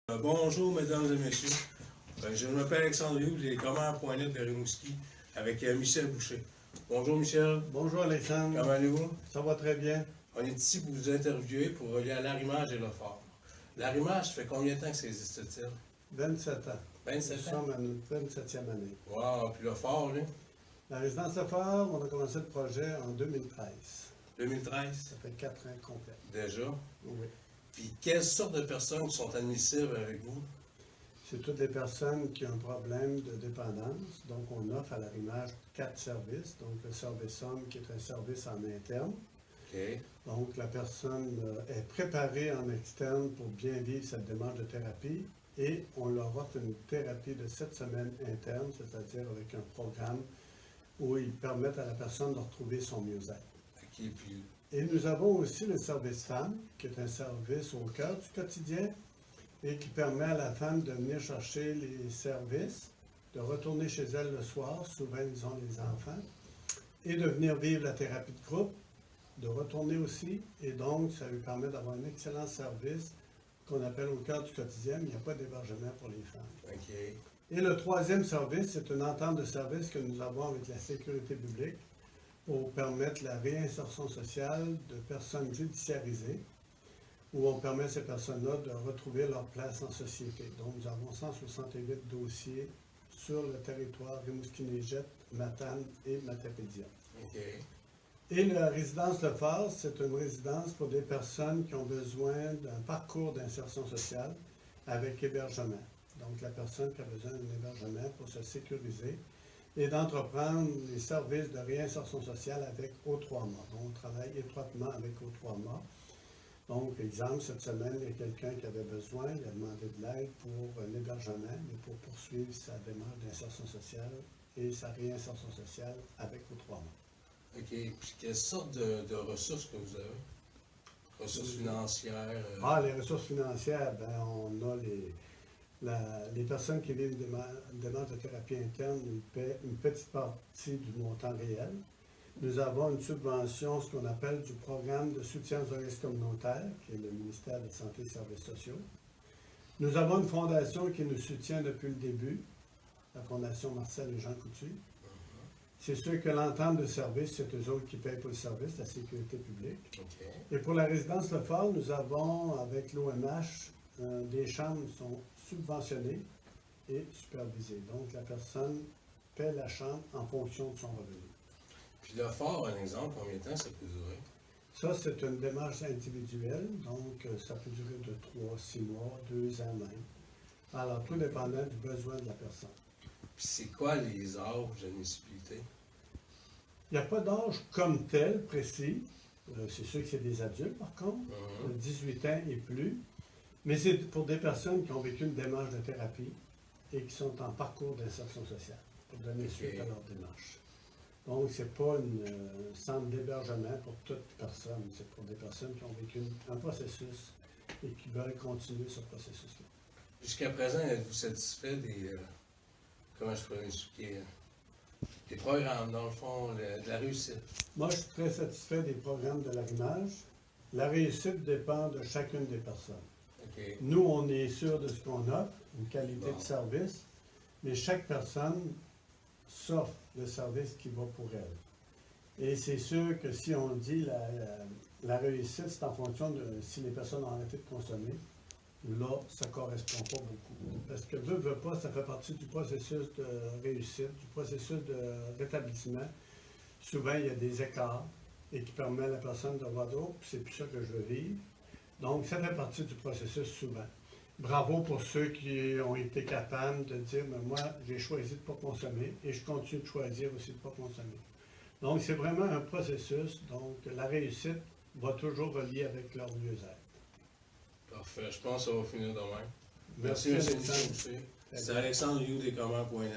Bonjour, mesdames et messieurs. Je m'appelle Alexandre Rioux, j'ai commerce.net de Rimouski avec Michel Boucher. Bonjour, Michel. Bonjour, Alexandre. Comment allez-vous? Ça va très bien. On est ici pour vous interviewer pour relier à l'arrimage et le phare. L'arrimage, ça fait combien de temps que ça existe-t-il? 27 ans. 27 Nous ans? sommes à notre 27e année. Wow, puis le phare, là? La résidence de phare, on a commencé le projet en 2013. 2013? Ça fait 4 ans complets. Déjà? Oui. Puis quelles sortes de personnes sont admissibles avec vous? C'est toutes les personnes qui ont un problème de dépendance. Donc, on offre à l'arrimage 4 services. Donc, le service homme qui est un service en interne. OK. Donc, la personne est préparée en externe pour bien vivre cette démarche de thérapie. Et on leur offre une thérapie de 7 semaines interne, c'est-à-dire avec un programme où ils permettent à la personne de retrouver son mieux-être. OK, puis... Et nous avons aussi le service femme, qui est un service au cœur du quotidien et qui permet à la femme de venir chercher les services, de retourner chez elle le soir, souvent ils ont les enfants, et de venir vivre la thérapie de groupe, de retourner aussi, et donc ça lui permet d'avoir un excellent service qu'on appelle au cœur du quotidien, mais il n'y a pas d'hébergement pour les femmes. OK. Et le troisième service, c'est une entente de service que nous avons avec la sécurité publique pour permettre la réinsertion sociale de personnes judiciarisées, où on permet à ces personnes-là de retrouver leur place en société. Donc, nous avons 168 dossiers sur le territoire Rimouski-Neigette, Matane et Matapédia. OK. Et la résidence Le Phare, c'est une résidence pour des personnes qui ont besoin d'un parcours d'insertion sociale avec hébergement. Donc, la personne qui a besoin d'un hébergement pour se sécuriser et d'entreprendre les services de réinsertion sociale avec O3MA. Donc, on travaille étroitement avec O3MA. Donc, exemple, cette semaine, il y a quelqu'un qui avait besoin, il a demandé de l'aide pour un hébergement, mais pour poursuivre sa démarche d'insertion sociale et sa réinsertion sociale avec O3MA. OK. Puis quelles sortes de ressources que vous avez? Ressources financières? Les ressources financières, ben, on a les personnes qui vivent une démarche de thérapie interne, ils paient une petite partie du montant réel. Nous avons une subvention, ce qu'on appelle du programme de soutien aux organismes communautaires, qui est le ministère de la Santé et des Services sociaux. Nous avons une fondation qui nous soutient depuis le début, la Fondation Marcel et Jean Coutu. C'est sûr que l'entente de service, c'est eux autres qui payent pour le service, la sécurité publique. OK. Et pour la résidence Le Phare, nous avons, avec l'OMH, des chambres qui sont subventionnées et supervisées. Donc, la personne paie la chambre en fonction de son revenu. Puis le phare, un exemple, combien de temps ça peut durer? Ça, c'est une démarche individuelle, donc ça peut durer de 3, 6 mois, 2 ans même. Alors, tout dépendant du besoin de la personne. Puis c'est quoi les âges d'admissibilité? Il n'y a pas d'âge comme tel précis. C'est sûr que c'est des adultes, par contre, de 18 ans et plus. Mais c'est pour des personnes qui ont vécu une démarche de thérapie et qui sont en parcours d'insertion sociale pour donner suite à leur démarche. Donc, ce n'est pas un centre d'hébergement pour toute personne. C'est pour des personnes qui ont vécu un processus et qui veulent continuer ce processus-là. Jusqu'à présent, êtes-vous satisfait des... comment je pourrais expliquer? Des programmes, dans le fond, de la réussite? Moi, je suis très satisfait des programmes de l'arrimage. La réussite dépend de chacune des personnes. Okay. Nous, on est sûr de ce qu'on offre, une qualité de service, mais chaque personne s'offre le service qui va pour elle. Et c'est sûr que si on dit la réussite, c'est en fonction de si les personnes ont arrêté de consommer, là, ça ne correspond pas beaucoup. Parce que veut pas, ça fait partie du processus de réussite, du processus de rétablissement. Souvent, il y a des écarts et qui permet à la personne de voir d'autres, puis c'est plus ça que je veux vivre. Donc, ça fait partie du processus souvent. Bravo pour ceux qui ont été capables de dire, mais moi, j'ai choisi de ne pas consommer et je continue de choisir aussi de ne pas consommer. Donc, c'est vraiment un processus. Donc, la réussite va toujours relier avec leur mieux-être. Parfait. Je pense que ça va finir demain. Merci M. Michel. C'est Alexandre Rioux des commerce.net.